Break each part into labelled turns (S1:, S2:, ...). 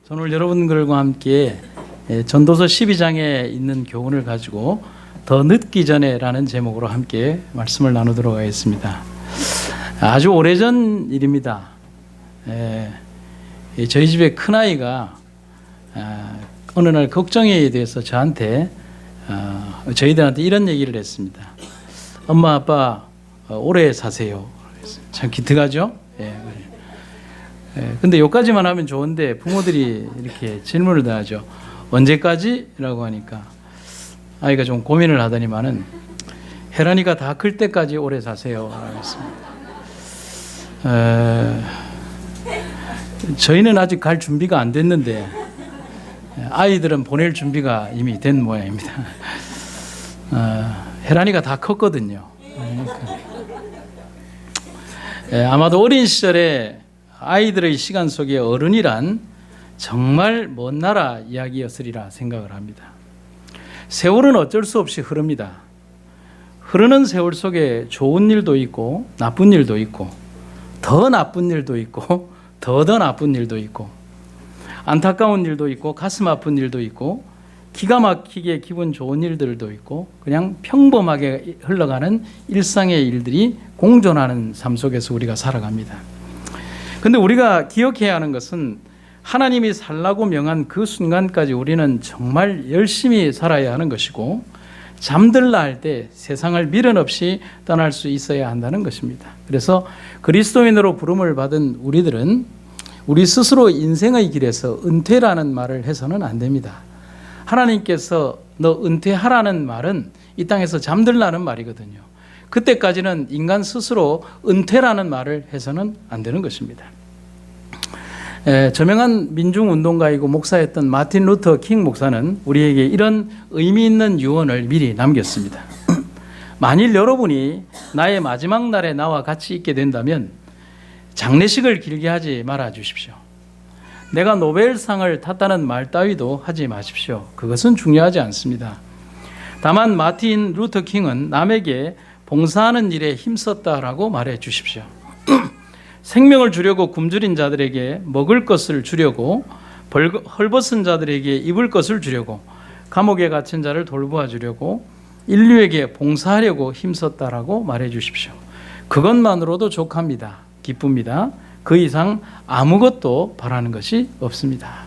S1: 저는 오늘 여러분들과 함께 전도서 12장에 있는 교훈을 가지고 더 늦기 전에라는 제목으로 함께 말씀을 나누도록 하겠습니다. 아주 오래전 일입니다. 저희 집에 큰아이가 어느 날 걱정에 대해서 저희들한테 이런 얘기를 했습니다. 엄마 아빠 오래 사세요. 참 기특하죠? 근데 여기까지만 하면 좋은데 부모들이 이렇게 질문을 다 하죠. 언제까지? 라고 하니까 아이가 좀 고민을 하더니만은 혜란이가 다 클 때까지 오래 사세요. 라고 했습니다. 저희는 아직 갈 준비가 안 됐는데 아이들은 보낼 준비가 이미 된 모양입니다. 혜란이가 다 컸거든요. 아마도 어린 시절에 아이들의 시간 속에 어른이란 정말 먼 나라 이야기였으리라 생각을 합니다. 세월은 어쩔 수 없이 흐릅니다. 흐르는 세월 속에 좋은 일도 있고 나쁜 일도 있고 더 나쁜 일도 있고 더 나쁜 일도 있고 안타까운 일도 있고 가슴 아픈 일도 있고 기가 막히게 기분 좋은 일들도 있고 그냥 평범하게 흘러가는 일상의 일들이 공존하는 삶 속에서 우리가 살아갑니다. 근데 우리가 기억해야 하는 것은 하나님이 살라고 명한 그 순간까지 우리는 정말 열심히 살아야 하는 것이고 잠들라 할 때 세상을 미련 없이 떠날 수 있어야 한다는 것입니다. 그래서 그리스도인으로 부름을 받은 우리들은 우리 스스로 인생의 길에서 은퇴라는 말을 해서는 안 됩니다. 하나님께서 너 은퇴하라는 말은 이 땅에서 잠들라는 말이거든요. 그때까지는 인간 스스로 은퇴라는 말을 해서는 안 되는 것입니다. 저명한 민중운동가이고 목사였던 마틴 루터 킹 목사는 우리에게 이런 의미 있는 유언을 미리 남겼습니다. 만일 여러분이 나의 마지막 날에 나와 같이 있게 된다면 장례식을 길게 하지 말아 주십시오. 내가 노벨상을 탔다는 말 따위도 하지 마십시오. 그것은 중요하지 않습니다. 다만 마틴 루터 킹은 남에게 봉사하는 일에 힘썼다라고 말해 주십시오. 생명을 주려고 굶주린 자들에게 먹을 것을 주려고 헐벗은 자들에게 입을 것을 주려고 감옥에 갇힌 자를 돌보아 주려고 인류에게 봉사하려고 힘썼다라고 말해 주십시오. 그것만으로도 족합니다. 기쁩니다. 그 이상 아무것도 바라는 것이 없습니다.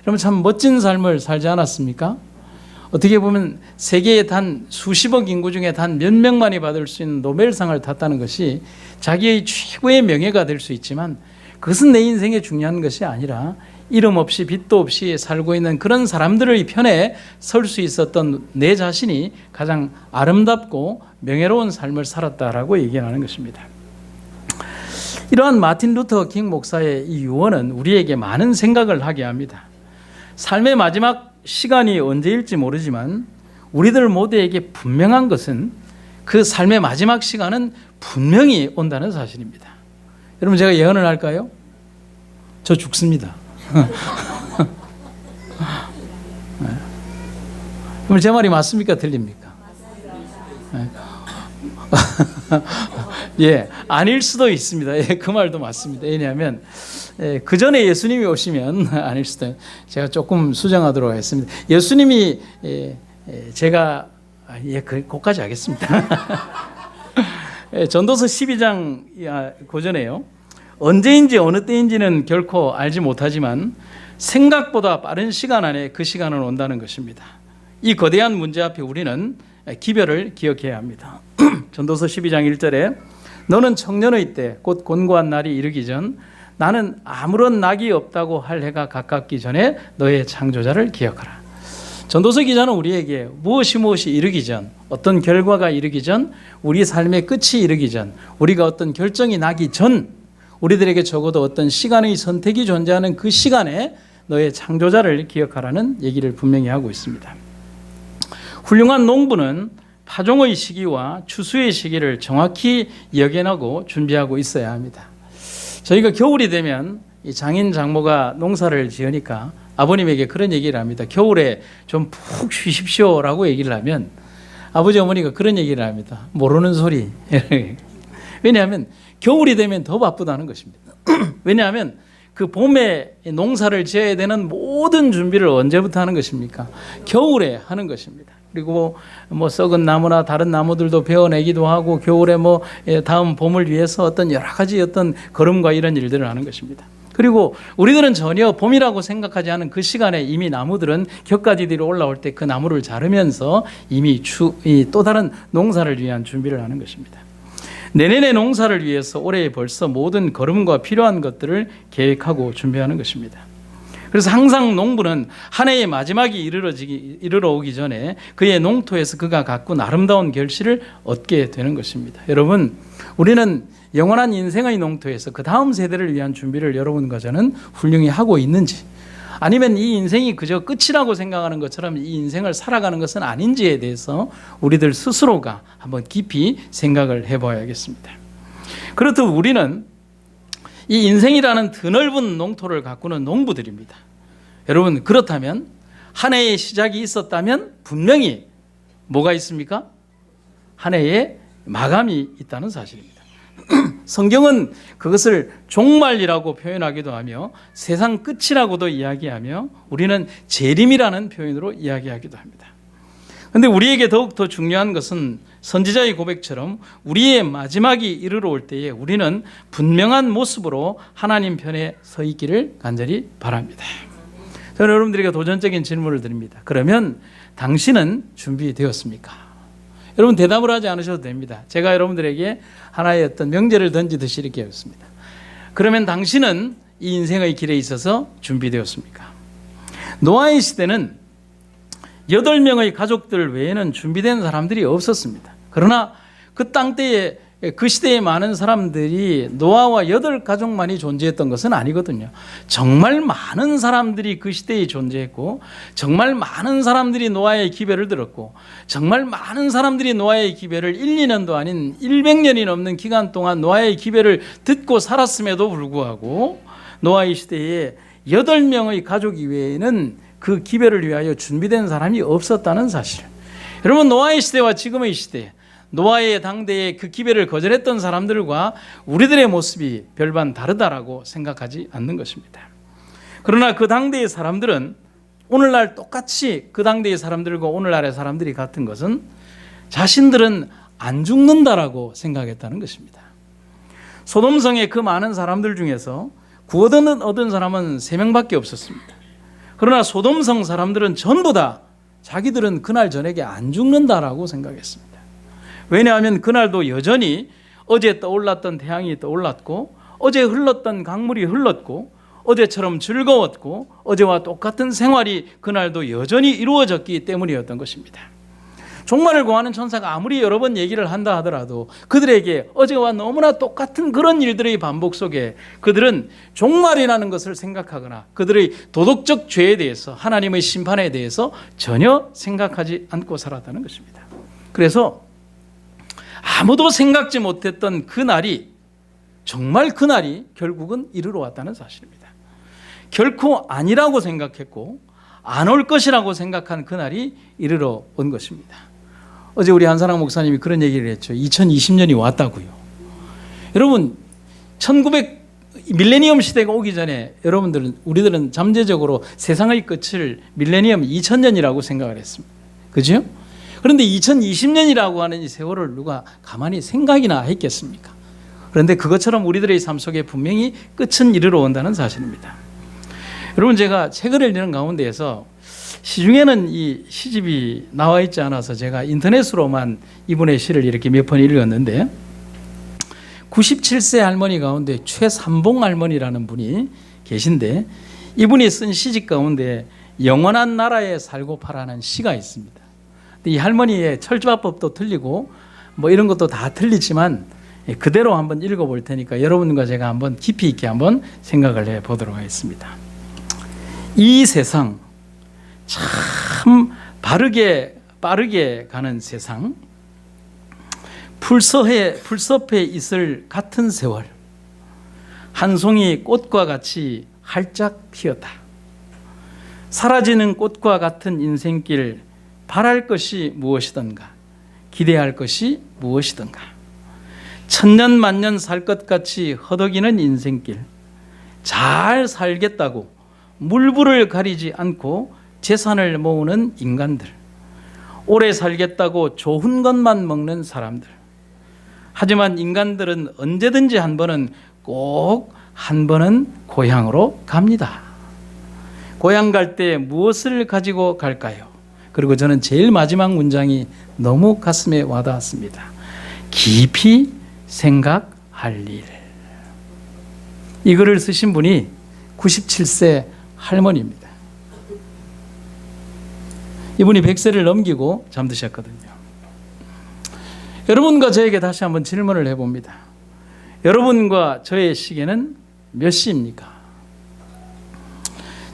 S1: 여러분 참 멋진 삶을 살지 않았습니까? 어떻게 보면 세계의 단 수십억 인구 중에 단 몇 명만이 받을 수 있는 노벨상을 탔다는 것이 자기의 최고의 명예가 될 수 있지만 그것은 내 인생에 중요한 것이 아니라 이름 없이 빚도 없이 살고 있는 그런 사람들의 편에 설 수 있었던 내 자신이 가장 아름답고 명예로운 삶을 살았다라고 얘기하는 것입니다. 이러한 마틴 루터 킹 목사의 이 유언은 우리에게 많은 생각을 하게 합니다. 삶의 마지막 시간이 언제일지 모르지만 우리들 모두에게 분명한 것은 그 삶의 마지막 시간은 분명히 온다는 사실입니다. 여러분 제가 예언을 할까요? 저 죽습니다. 그럼 제 말이 맞습니까? 틀립니까? 아닐 수도 있습니다. 그 말도 맞습니다. 왜냐하면 그 전에 예수님이 오시면 아닐 수도. 제가 조금 수정하도록 하겠습니다. 예수님이 제가 그것까지 하겠습니다. 전도서 12장 고전에요. 언제인지 어느 때인지는 결코 알지 못하지만 생각보다 빠른 시간 안에 그 시간은 온다는 것입니다. 이 거대한 문제 앞에 우리는 기별을 기억해야 합니다. 전도서 12장 1절에 너는 청년의 때 곧 곤고한 날이 이르기 전 나는 아무런 낙이 없다고 할 해가 가깝기 전에 너의 창조자를 기억하라. 전도서 기자는 우리에게 무엇이 이르기 전, 어떤 결과가 이르기 전, 우리 삶의 끝이 이르기 전, 우리가 어떤 결정이 나기 전, 우리들에게 적어도 어떤 시간의 선택이 존재하는 그 시간에 너의 창조자를 기억하라는 얘기를 분명히 하고 있습니다. 훌륭한 농부는 파종의 시기와 추수의 시기를 정확히 예견하고 준비하고 있어야 합니다. 저희가 겨울이 되면 이 장인 장모가 농사를 지으니까 아버님에게 그런 얘기를 합니다. 겨울에 좀 푹 쉬십시오라고 얘기를 하면 아버지 어머니가 그런 얘기를 합니다. 모르는 소리. 왜냐하면 겨울이 되면 더 바쁘다는 것입니다. 왜냐하면 그 봄에 농사를 지어야 되는 모든 준비를 언제부터 하는 것입니까? 겨울에 하는 것입니다. 그리고 뭐 썩은 나무나 다른 나무들도 베어내기도 하고 겨울에 뭐 다음 봄을 위해서 어떤 여러 가지 어떤 걸음과 이런 일들을 하는 것입니다. 그리고 우리들은 전혀 봄이라고 생각하지 않은 그 시간에 이미 나무들은 격가지들이 올라올 때 그 나무를 자르면서 이미 또 다른 농사를 위한 준비를 하는 것입니다. 내년의 농사를 위해서 올해 벌써 모든 걸음과 필요한 것들을 계획하고 준비하는 것입니다. 그래서 항상 농부는 한 해의 마지막이 이르러 오기 전에 그의 농토에서 그가 가꾼 아름다운 결실을 얻게 되는 것입니다. 여러분, 우리는 영원한 인생의 농토에서 그 다음 세대를 위한 준비를 여러분과 저는 훌륭히 하고 있는지, 아니면 이 인생이 그저 끝이라고 생각하는 것처럼 이 인생을 살아가는 것은 아닌지에 대해서 우리들 스스로가 한번 깊이 생각을 해봐야겠습니다. 그렇다면 우리는 이 인생이라는 드넓은 농토를 가꾸는 농부들입니다. 여러분, 그렇다면 한 해의 시작이 있었다면 분명히 뭐가 있습니까? 한 해의 마감이 있다는 사실입니다. 성경은 그것을 종말이라고 표현하기도 하며 세상 끝이라고도 이야기하며 우리는 재림이라는 표현으로 이야기하기도 합니다. 그런데 우리에게 더욱더 중요한 것은 선지자의 고백처럼 우리의 마지막이 이르러 올 때에 우리는 분명한 모습으로 하나님 편에 서 있기를 간절히 바랍니다. 저는 여러분들에게 도전적인 질문을 드립니다. 그러면 당신은 준비되었습니까? 여러분 대답을 하지 않으셔도 됩니다. 제가 여러분들에게 하나의 어떤 명제를 던지듯이 이렇게 했습니다. 그러면 당신은 이 인생의 길에 있어서 준비되었습니까? 노아의 시대는 8명의 가족들 외에는 준비된 사람들이 없었습니다. 그러나 그 땅때에 그 시대에 많은 사람들이 노아와 8가족만이 존재했던 것은 아니거든요. 정말 많은 사람들이 그 시대에 존재했고 정말 많은 사람들이 노아의 기별을 들었고 정말 많은 사람들이 노아의 기별을 1, 2년도 아닌 100년이 넘는 기간 동안 노아의 기별을 듣고 살았음에도 불구하고 노아의 시대에 8명의 가족 이외에는 그 기별을 위하여 준비된 사람이 없었다는 사실. 여러분, 노아의 시대와 지금의 시대, 노아의 당대에 그 기별을 거절했던 사람들과 우리들의 모습이 별반 다르다라고 생각하지 않는 것입니다. 그러나 그 당대의 사람들은 오늘날 똑같이 그 당대의 사람들과 오늘날의 사람들이 같은 것은 자신들은 안 죽는다라고 생각했다는 것입니다. 소돔성의 그 많은 사람들 중에서 구원을 얻은 사람은 3명밖에 없었습니다. 그러나 소돔성 사람들은 전부 다 자기들은 그날 저녁에 안 죽는다라고 생각했습니다. 왜냐하면 그날도 여전히 어제 떠올랐던 태양이 떠올랐고 어제 흘렀던 강물이 흘렀고 어제처럼 즐거웠고 어제와 똑같은 생활이 그날도 여전히 이루어졌기 때문이었던 것입니다. 종말을 구하는 천사가 아무리 여러 번 얘기를 한다 하더라도 그들에게 어제와 너무나 똑같은 그런 일들의 반복 속에 그들은 종말이라는 것을 생각하거나 그들의 도덕적 죄에 대해서 하나님의 심판에 대해서 전혀 생각하지 않고 살았다는 것입니다. 그래서 아무도 생각지 못했던 그날이 정말 그날이 결국은 이르러 왔다는 사실입니다. 결코 아니라고 생각했고 안 올 것이라고 생각한 그날이 이르러 온 것입니다. 어제 우리 한사랑 목사님이 그런 얘기를 했죠. 2020년이 왔다고요. 여러분, 밀레니엄 시대가 오기 전에 우리들은 잠재적으로 세상의 끝을 밀레니엄 2000년이라고 생각을 했습니다. 그죠? 그런데 2020년이라고 하는 이 세월을 누가 가만히 생각이나 했겠습니까? 그런데 그것처럼 우리들의 삶 속에 분명히 끝은 이르러 온다는 사실입니다. 여러분, 제가 책을 읽는 가운데에서 시중에는 이 시집이 나와 있지 않아서 제가 인터넷으로만 이분의 시를 이렇게 몇 번 읽었는데 97세 할머니 가운데 최삼봉 할머니라는 분이 계신데 이분이 쓴 시집 가운데 영원한 나라에 살고파라는 시가 있습니다. 이 할머니의 철조화법도 틀리고 뭐 이런 것도 다 틀리지만 그대로 한번 읽어볼 테니까 여러분과 제가 한번 깊이 있게 한번 생각을 해보도록 하겠습니다. 이 세상 참 빠르게 가는 세상, 풀섭에 있을 같은 세월, 한 송이 꽃과 같이 활짝 피었다. 사라지는 꽃과 같은 인생길, 바랄 것이 무엇이던가, 기대할 것이 무엇이던가, 천년 만년 살 것 같이 허덕이는 인생길, 잘 살겠다고 물불을 가리지 않고 재산을 모으는 인간들, 오래 살겠다고 좋은 것만 먹는 사람들. 하지만 인간들은 언제든지 꼭 한 번은 고향으로 갑니다. 고향 갈 때 무엇을 가지고 갈까요? 그리고 저는 제일 마지막 문장이 너무 가슴에 와닿았습니다. 깊이 생각할 일. 이 글을 쓰신 분이 97세 할머니입니다. 이분이 100세를 넘기고 잠드셨거든요. 여러분과 저에게 다시 한번 질문을 해봅니다. 여러분과 저의 시계는 몇 시입니까?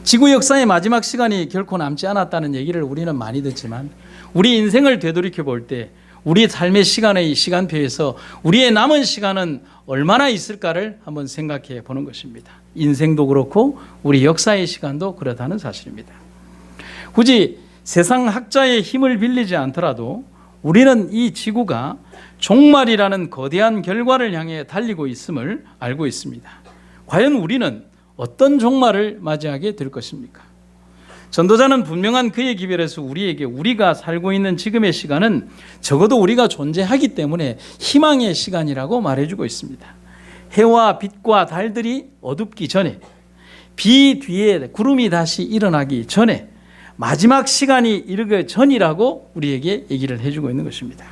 S1: 지구 역사의 마지막 시간이 결코 남지 않았다는 얘기를 우리는 많이 듣지만 우리 인생을 되돌이켜 볼 때 우리 삶의 시간의 시간표에서 우리의 남은 시간은 얼마나 있을까를 한번 생각해 보는 것입니다. 인생도 그렇고 우리 역사의 시간도 그렇다는 사실입니다. 굳이 세상 학자의 힘을 빌리지 않더라도 우리는 이 지구가 종말이라는 거대한 결과를 향해 달리고 있음을 알고 있습니다. 과연 우리는 어떤 종말을 맞이하게 될 것입니까? 전도자는 분명한 그의 기별에서 우리에게 우리가 살고 있는 지금의 시간은 적어도 우리가 존재하기 때문에 희망의 시간이라고 말해주고 있습니다. 해와 빛과 달들이 어둡기 전에, 비 뒤에 구름이 다시 일어나기 전에, 마지막 시간이 이르기 전이라고 우리에게 얘기를 해주고 있는 것입니다.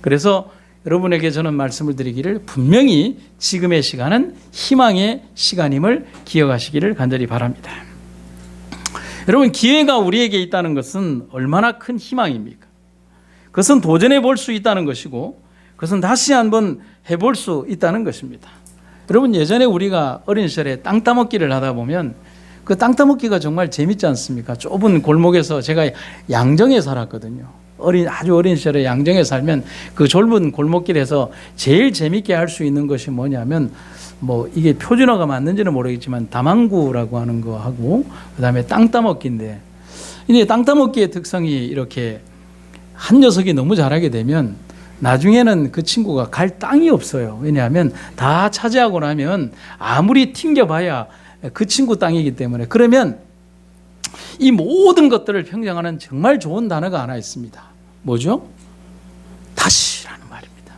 S1: 그래서 여러분에게 저는 말씀을 드리기를 분명히 지금의 시간은 희망의 시간임을 기억하시기를 간절히 바랍니다. 여러분, 기회가 우리에게 있다는 것은 얼마나 큰 희망입니까? 그것은 도전해 볼 수 있다는 것이고 그것은 다시 한번 해볼 수 있다는 것입니다. 여러분, 예전에 우리가 어린 시절에 땅 따먹기를 하다 보면 그 땅 따먹기가 정말 재밌지 않습니까? 좁은 골목에서 제가 양정에 살았거든요. 아주 어린 시절에 양정에 살면 그 좁은 골목길에서 제일 재밌게 할 수 있는 것이 뭐냐면 이게 표준어가 맞는지는 모르겠지만 다망구라고 하는 거 하고 그다음에 땅 따먹기인데, 근데 땅 따먹기의 특성이 이렇게 한 녀석이 너무 잘하게 되면 나중에는 그 친구가 갈 땅이 없어요. 왜냐하면 다 차지하고 나면 아무리 튕겨봐야 그 친구 땅이기 때문에. 그러면 이 모든 것들을 평정하는 정말 좋은 단어가 하나 있습니다. 뭐죠? 다시라는 말입니다.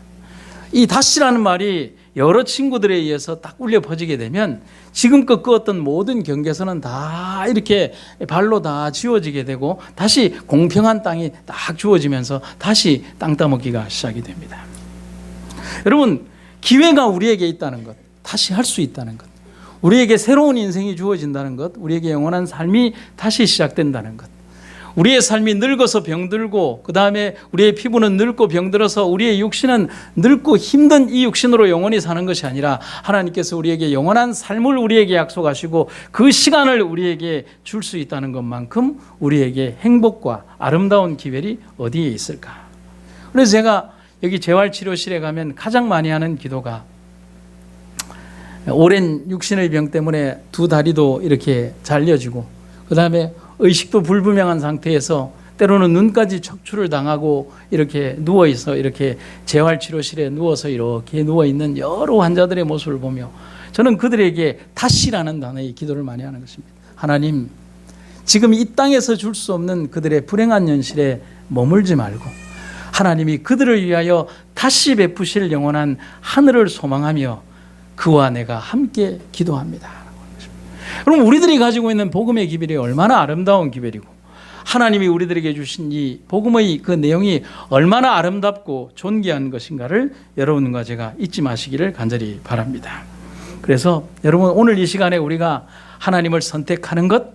S1: 이 다시라는 말이 여러 친구들에 의해서 딱 울려 퍼지게 되면 지금껏 그 어떤 모든 경계선은 다 이렇게 발로 다 지워지게 되고 다시 공평한 땅이 딱 주어지면서 다시 땅 따먹기가 시작이 됩니다. 여러분, 기회가 우리에게 있다는 것, 다시 할 수 있다는 것, 우리에게 새로운 인생이 주어진다는 것, 우리에게 영원한 삶이 다시 시작된다는 것, 우리의 삶이 늙어서 병들고 그 다음에 우리의 피부는 늙고 병들어서 우리의 육신은 늙고 힘든 이 육신으로 영원히 사는 것이 아니라 하나님께서 우리에게 영원한 삶을 우리에게 약속하시고 그 시간을 우리에게 줄 수 있다는 것만큼 우리에게 행복과 아름다운 기회이 어디에 있을까? 그래서 제가 여기 재활치료실에 가면 가장 많이 하는 기도가 오랜 육신의 병 때문에 두 다리도 이렇게 잘려지고 그 다음에 의식도 불분명한 상태에서 때로는 눈까지 척추를 당하고 이렇게 누워있어 이렇게 재활치료실에 누워서 이렇게 누워있는 여러 환자들의 모습을 보며 저는 그들에게 다시라는 단어의 기도를 많이 하는 것입니다. 하나님, 지금 이 땅에서 줄 수 없는 그들의 불행한 현실에 머물지 말고 하나님이 그들을 위하여 다시 베푸실 영원한 하늘을 소망하며 그와 내가 함께 기도합니다. 그럼 우리들이 가지고 있는 복음의 기별이 얼마나 아름다운 기별이고 하나님이 우리들에게 주신 이 복음의 그 내용이 얼마나 아름답고 존귀한 것인가를 여러분과 제가 잊지 마시기를 간절히 바랍니다. 그래서 여러분, 오늘 이 시간에 우리가 하나님을 선택하는 것,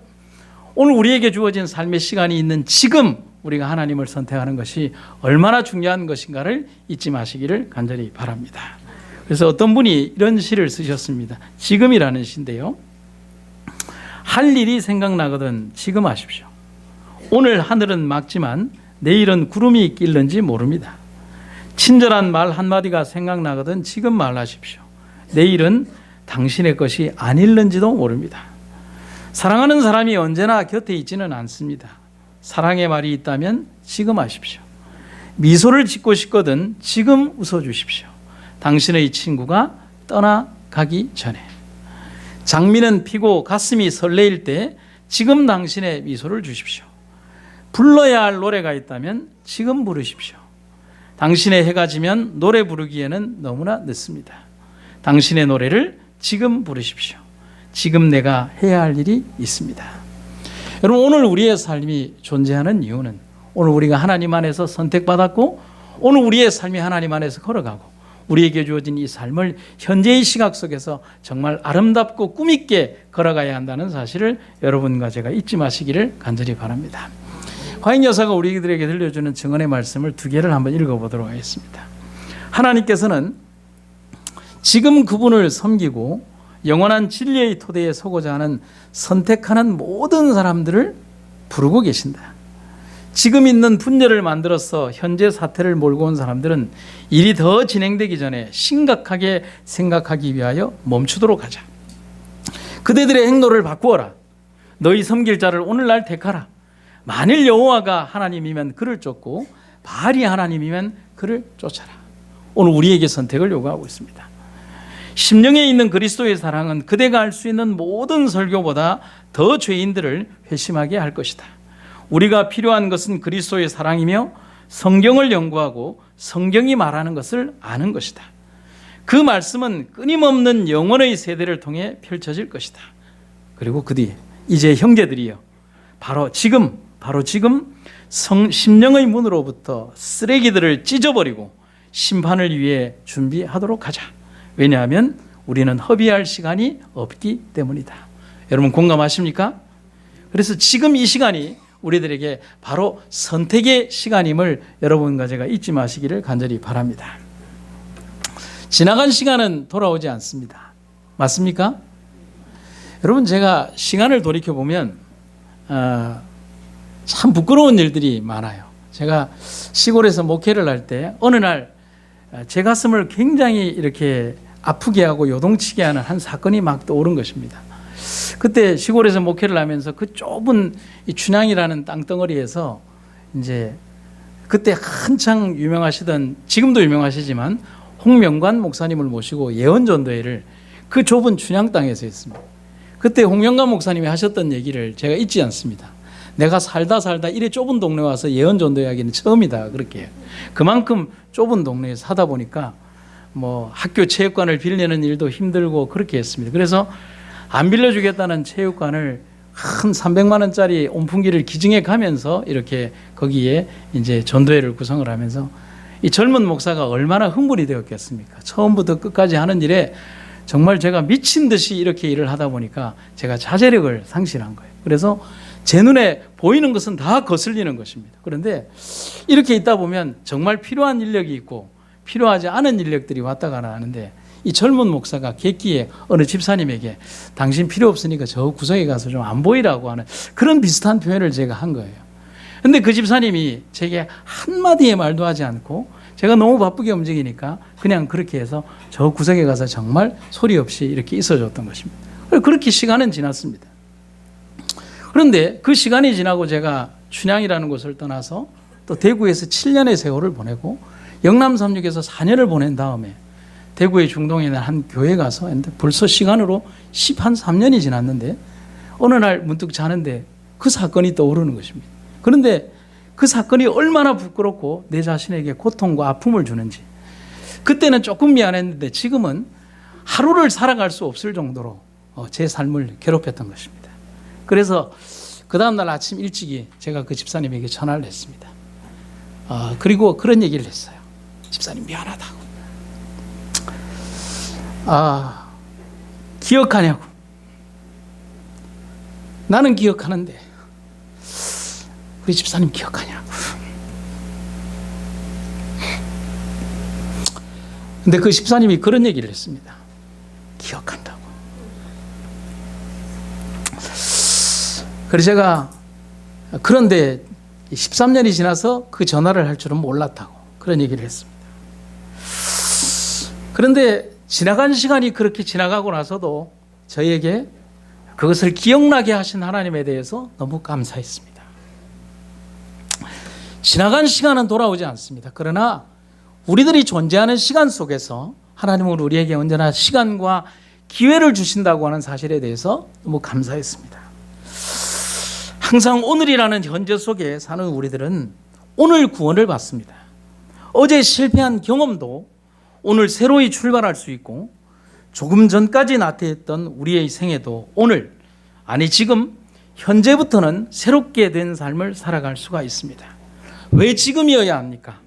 S1: 오늘 우리에게 주어진 삶의 시간이 있는 지금 우리가 하나님을 선택하는 것이 얼마나 중요한 것인가를 잊지 마시기를 간절히 바랍니다. 그래서 어떤 분이 이런 시를 쓰셨습니다. 지금이라는 시인데요. 할 일이 생각나거든 지금 하십시오. 오늘 하늘은 맑지만 내일은 구름이 낄는지 모릅니다. 친절한 말 한마디가 생각나거든 지금 말하십시오. 내일은 당신의 것이 아닐는지도 모릅니다. 사랑하는 사람이 언제나 곁에 있지는 않습니다. 사랑의 말이 있다면 지금 하십시오. 미소를 짓고 싶거든 지금 웃어주십시오. 당신의 친구가 떠나가기 전에. 장미는 피고 가슴이 설레일 때 지금 당신의 미소를 주십시오. 불러야 할 노래가 있다면 지금 부르십시오. 당신의 해가 지면 노래 부르기에는 너무나 늦습니다. 당신의 노래를 지금 부르십시오. 지금 내가 해야 할 일이 있습니다. 여러분, 오늘 우리의 삶이 존재하는 이유는 오늘 우리가 하나님 안에서 선택받았고 오늘 우리의 삶이 하나님 안에서 걸어가고 우리에게 주어진 이 삶을 현재의 시각 속에서 정말 아름답고 꿈있게 걸어가야 한다는 사실을 여러분과 제가 잊지 마시기를 간절히 바랍니다. 화인 여사가 우리들에게 들려주는 증언의 말씀을 두 개를 한번 읽어보도록 하겠습니다. 하나님께서는 지금 그분을 섬기고 영원한 진리의 토대에 서고자 하는 선택하는 모든 사람들을 부르고 계신다. 지금 있는 분열을 만들어서 현재 사태를 몰고 온 사람들은 일이 더 진행되기 전에 심각하게 생각하기 위하여 멈추도록 하자. 그대들의 행로를 바꾸어라. 너희 섬길 자를 오늘날 택하라. 만일 여호와가 하나님이면 그를 쫓고 바알이 하나님이면 그를 쫓아라. 오늘 우리에게 선택을 요구하고 있습니다. 심령에 있는 그리스도의 사랑은 그대가 할 수 있는 모든 설교보다 더 죄인들을 회심하게 할 것이다. 우리가 필요한 것은 그리스도의 사랑이며 성경을 연구하고 성경이 말하는 것을 아는 것이다. 그 말씀은 끊임없는 영원의 세대를 통해 펼쳐질 것이다. 그리고 그 뒤에 이제 형제들이여 바로 지금 심령의 문으로부터 쓰레기들을 찢어버리고 심판을 위해 준비하도록 하자. 왜냐하면 우리는 허비할 시간이 없기 때문이다. 여러분 공감하십니까? 그래서 지금 이 시간이 우리들에게 바로 선택의 시간임을 여러분과 제가 잊지 마시기를 간절히 바랍니다. 지나간 시간은 돌아오지 않습니다. 맞습니까? 여러분 제가 시간을 돌이켜보면 참 부끄러운 일들이 많아요. 제가 시골에서 목회를 할 때 어느 날 제 가슴을 굉장히 이렇게 아프게 하고 요동치게 하는 한 사건이 막 떠오른 것입니다. 그때 시골에서 목회를 하면서 그 좁은 이 춘향이라는 땅덩어리에서 이제 그때 한창 유명하시던, 지금도 유명하시지만 홍명관 목사님을 모시고 예언전도회를 그 좁은 춘향 땅에서 했습니다. 그때 홍명관 목사님이 하셨던 얘기를 제가 잊지 않습니다. 내가 살다 이래 좁은 동네 와서 예언전도회 하기는 처음이다. 그렇게 해요. 그만큼 좁은 동네에서 하다 보니까 뭐 학교 체육관을 빌리는 일도 힘들고 그렇게 했습니다. 그래서 안 빌려주겠다는 체육관을 한 300만 원짜리 온풍기를 기증해 가면서 이렇게 거기에 이제 전도회를 구성을 하면서 이 젊은 목사가 얼마나 흥분이 되었겠습니까? 처음부터 끝까지 하는 일에 정말 제가 미친 듯이 이렇게 일을 하다 보니까 제가 자제력을 상실한 거예요. 그래서 제 눈에 보이는 것은 다 거슬리는 것입니다. 그런데 이렇게 있다 보면 정말 필요한 인력이 있고 필요하지 않은 인력들이 왔다 가나 하는데 이 젊은 목사가 객기에 어느 집사님에게 당신 필요 없으니까 저 구석에 가서 좀 안 보이라고 하는 그런 비슷한 표현을 제가 한 거예요. 근데 그 집사님이 제게 한마디의 말도 하지 않고 제가 너무 바쁘게 움직이니까 그냥 그렇게 해서 저 구석에 가서 정말 소리 없이 이렇게 있어줬던 것입니다. 그렇게 시간은 지났습니다. 그런데 그 시간이 지나고 제가 춘향이라는 곳을 떠나서 또 대구에서 7년의 세월을 보내고 영남 3육에서 4년을 보낸 다음에 대구의 중동에 있는 한 교회 가서 벌써 시간으로 3년이 지났는데 어느 날 문득 자는데 그 사건이 떠오르는 것입니다. 그런데 그 사건이 얼마나 부끄럽고 내 자신에게 고통과 아픔을 주는지 그때는 조금 미안했는데 지금은 하루를 살아갈 수 없을 정도로 제 삶을 괴롭혔던 것입니다. 그래서 그 다음날 아침 일찍이 제가 그 집사님에게 전화를 했습니다. 그리고 그런 얘기를 했어요. 집사님 미안하다고. 기억하냐고. 나는 기억하는데 우리 집사님 기억하냐고. 근데 그 집사님이 그런 얘기를 했습니다. 기억한다고. 그래서 제가 그런데 13년이 지나서 그 전화를 할 줄은 몰랐다고 그런 얘기를 했습니다. 그런데 지나간 시간이 그렇게 지나가고 나서도 저에게 그것을 기억나게 하신 하나님에 대해서 너무 감사했습니다. 지나간 시간은 돌아오지 않습니다. 그러나 우리들이 존재하는 시간 속에서 하나님은 우리에게 언제나 시간과 기회를 주신다고 하는 사실에 대해서 너무 감사했습니다. 항상 오늘이라는 현재 속에 사는 우리들은 오늘 구원을 받습니다. 어제 실패한 경험도 오늘 새로이 출발할 수 있고, 조금 전까지 나태했던 우리의 생애도 오늘, 아니 지금 현재부터는 새롭게 된 삶을 살아갈 수가 있습니다. 왜 지금이어야 합니까?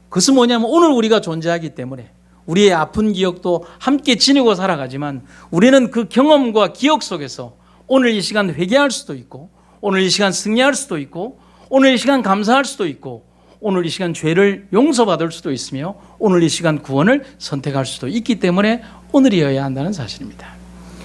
S1: 그것은 뭐냐면 오늘 우리가 존재하기 때문에 우리의 아픈 기억도 함께 지니고 살아가지만, 우리는 그 경험과 기억 속에서 오늘 이 시간 회개할 수도 있고, 오늘 이 시간 승리할 수도 있고, 오늘 이 시간 감사할 수도 있고, 오늘 이 시간 죄를 용서받을 수도 있으며, 오늘 이 시간 구원을 선택할 수도 있기 때문에 오늘이어야 한다는 사실입니다.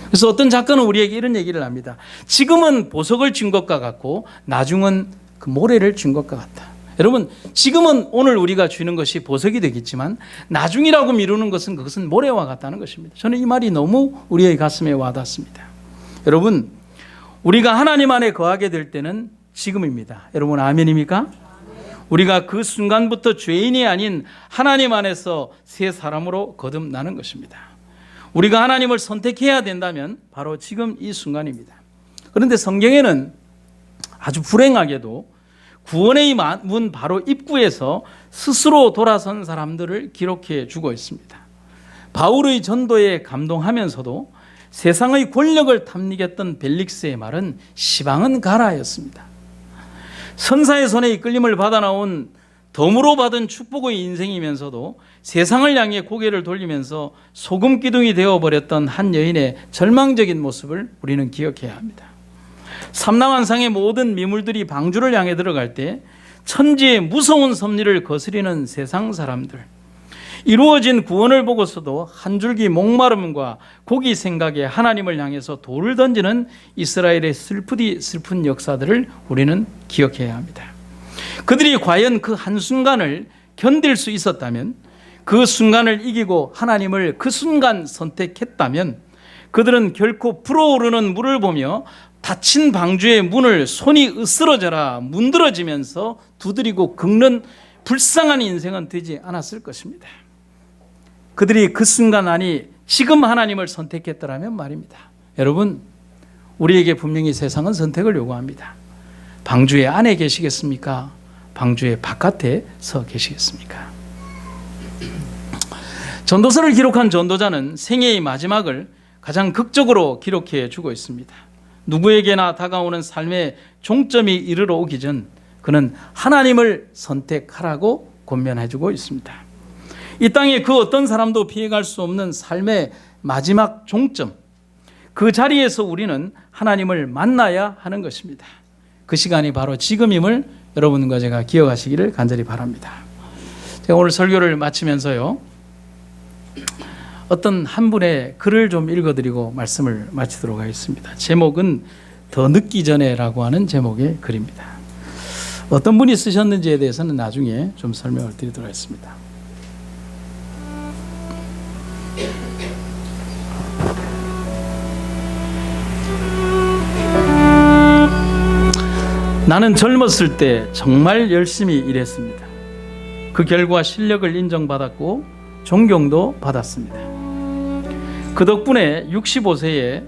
S1: 그래서 어떤 작가는 우리에게 이런 얘기를 합니다. 지금은 보석을 쥔 것과 같고 나중은 그 모래를 쥔 것과 같다. 여러분, 지금은 오늘 우리가 쥐는 것이 보석이 되겠지만 나중이라고 미루는 것은 그것은 모래와 같다는 것입니다. 저는 이 말이 너무 우리의 가슴에 와닿습니다. 여러분, 우리가 하나님 안에 거하게 될 때는 지금입니다. 여러분 아멘입니까? 우리가 그 순간부터 죄인이 아닌 하나님 안에서 새 사람으로 거듭나는 것입니다. 우리가 하나님을 선택해야 된다면 바로 지금 이 순간입니다. 그런데 성경에는 아주 불행하게도 구원의 문 바로 입구에서 스스로 돌아선 사람들을 기록해 주고 있습니다. 바울의 전도에 감동하면서도 세상의 권력을 탐닉했던 벨릭스의 말은 시방은 가라였습니다. 선사의 손에 이끌림을 받아 나온 덤으로 받은 축복의 인생이면서도 세상을 향해 고개를 돌리면서 소금 기둥이 되어버렸던 한 여인의 절망적인 모습을 우리는 기억해야 합니다. 삼라만상의 모든 미물들이 방주를 향해 들어갈 때 천지의 무서운 섭리를 거스리는 세상 사람들, 이루어진 구원을 보고서도 한 줄기 목마름과 고기 생각에 하나님을 향해서 돌을 던지는 이스라엘의 슬프디 슬픈 역사들을 우리는 기억해야 합니다. 그들이 과연 그 한순간을 견딜 수 있었다면, 그 순간을 이기고 하나님을 그 순간 선택했다면, 그들은 결코 불어오르는 물을 보며 닫힌 방주의 문을 손이 으스러져라 문드러지면서 두드리고 긁는 불쌍한 인생은 되지 않았을 것입니다. 그들이 그 순간, 아니 지금 하나님을 선택했더라면 말입니다. 여러분, 우리에게 분명히 세상은 선택을 요구합니다. 방주의 안에 계시겠습니까? 방주의 바깥에 서 계시겠습니까? 전도서를 기록한 전도자는 생애의 마지막을 가장 극적으로 기록해 주고 있습니다. 누구에게나 다가오는 삶의 종점이 이르러 오기 전 그는 하나님을 선택하라고 권면해 주고 있습니다. 이 땅에 그 어떤 사람도 피해갈 수 없는 삶의 마지막 종점, 그 자리에서 우리는 하나님을 만나야 하는 것입니다. 그 시간이 바로 지금임을 여러분과 제가 기억하시기를 간절히 바랍니다. 제가 오늘 설교를 마치면서요, 어떤 한 분의 글을 좀 읽어드리고 말씀을 마치도록 하겠습니다. 제목은 더 늦기 전에라고 하는 제목의 글입니다. 어떤 분이 쓰셨는지에 대해서는 나중에 좀 설명을 드리도록 하겠습니다. 나는 젊었을 때 정말 열심히 일했습니다. 그 결과 실력을 인정받았고 존경도 받았습니다. 그 덕분에 60세에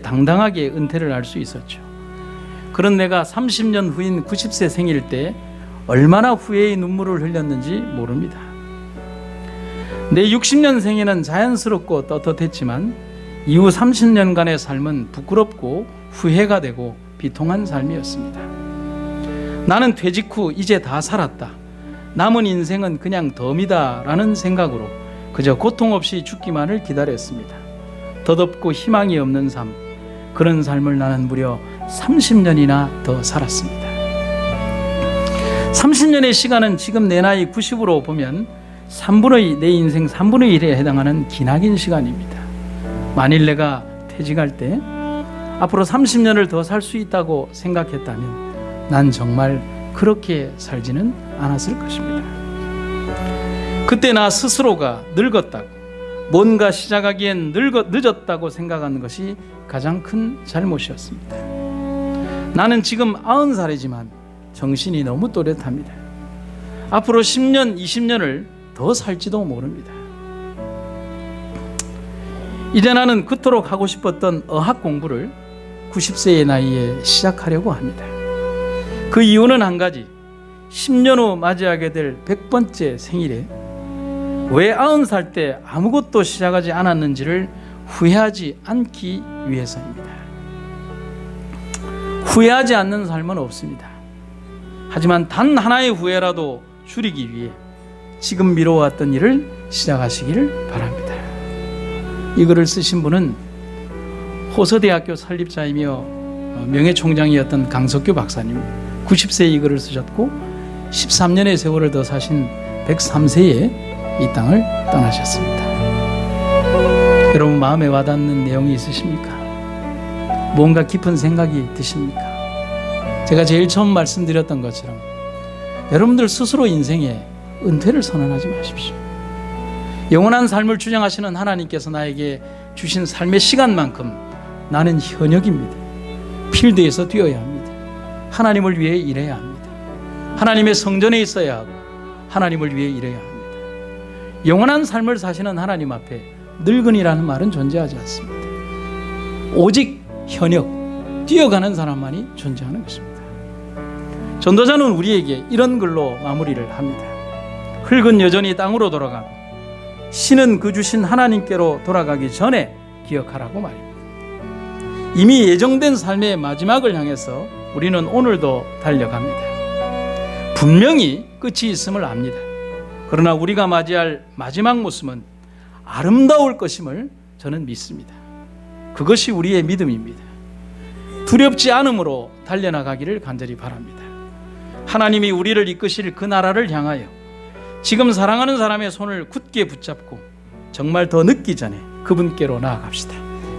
S1: 당당하게 은퇴를 할 수 있었죠. 그런 내가 30년 후인 90세 생일 때 얼마나 후회의 눈물을 흘렸는지 모릅니다. 내 60년 생에는 자연스럽고 떳떳했지만 이후 30년간의 삶은 부끄럽고 후회가 되고 비통한 삶이었습니다. 나는 퇴직 후 이제 다 살았다, 남은 인생은 그냥 덤이다 라는 생각으로 그저 고통 없이 죽기만을 기다렸습니다. 덧없고 희망이 없는 삶, 그런 삶을 나는 무려 30년이나 더 살았습니다. 30년의 시간은 지금 내 나이 90으로 보면 내 인생 3분의 1에 해당하는 기나긴 시간입니다. 만일 내가 퇴직할 때 앞으로 30년을 더 살 수 있다고 생각했다면 난 정말 그렇게 살지는 않았을 것입니다. 그때 나 스스로가 늙었다고, 뭔가 시작하기엔 늦었다고 생각하는 것이 가장 큰 잘못이었습니다. 나는 지금 90살이지만 정신이 너무 또렷합니다. 앞으로 10년, 20년을 더 살지도 모릅니다. 이제 나는 그토록 하고 싶었던 어학 공부를 90세의 나이에 시작하려고 합니다. 그 이유는 한 가지. 10년 후 맞이하게 될 100번째 생일에 왜 90살 때 아무것도 시작하지 않았는지를 후회하지 않기 위해서입니다. 후회하지 않는 삶은 없습니다. 하지만 단 하나의 후회라도 줄이기 위해 지금 미뤄왔던 일을 시작하시기를 바랍니다. 이 글을 쓰신 분은 호서대학교 설립자이며 명예총장이었던 강석규 박사님, 90세에 이 글을 쓰셨고 13년의 세월을 더 사신 103세에 이 땅을 떠나셨습니다. 여러분 마음에 와닿는 내용이 있으십니까? 뭔가 깊은 생각이 드십니까? 제가 제일 처음 말씀드렸던 것처럼 여러분들 스스로 인생에 은퇴를 선언하지 마십시오. 영원한 삶을 주장하시는 하나님께서 나에게 주신 삶의 시간만큼 나는 현역입니다. 필드에서 뛰어야 합니다. 하나님을 위해 일해야 합니다. 하나님의 성전에 있어야 하고 하나님을 위해 일해야 합니다. 영원한 삶을 사시는 하나님 앞에 늙은이라는 말은 존재하지 않습니다. 오직 현역, 뛰어가는 사람만이 존재하는 것입니다. 전도자는 우리에게 이런 글로 마무리를 합니다. 흙은 여전히 땅으로 돌아가고 신은 그 주신 하나님께로 돌아가기 전에 기억하라고 말입니다. 이미 예정된 삶의 마지막을 향해서 우리는 오늘도 달려갑니다. 분명히 끝이 있음을 압니다. 그러나 우리가 맞이할 마지막 모습은 아름다울 것임을 저는 믿습니다. 그것이 우리의 믿음입니다. 두렵지 않음으로 달려나가기를 간절히 바랍니다. 하나님이 우리를 이끄실 그 나라를 향하여 지금 사랑하는 사람의 손을 굳게 붙잡고 정말 더 늦기 전에 그분께로 나아갑시다.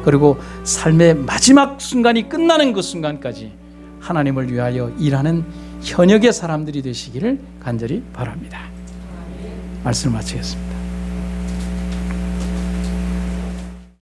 S1: 그리고 삶의 마지막 순간이 끝나는 그 순간까지 하나님을 위하여 일하는 현역의 사람들이 되시기를 간절히 바랍니다. 말씀을 마치겠습니다.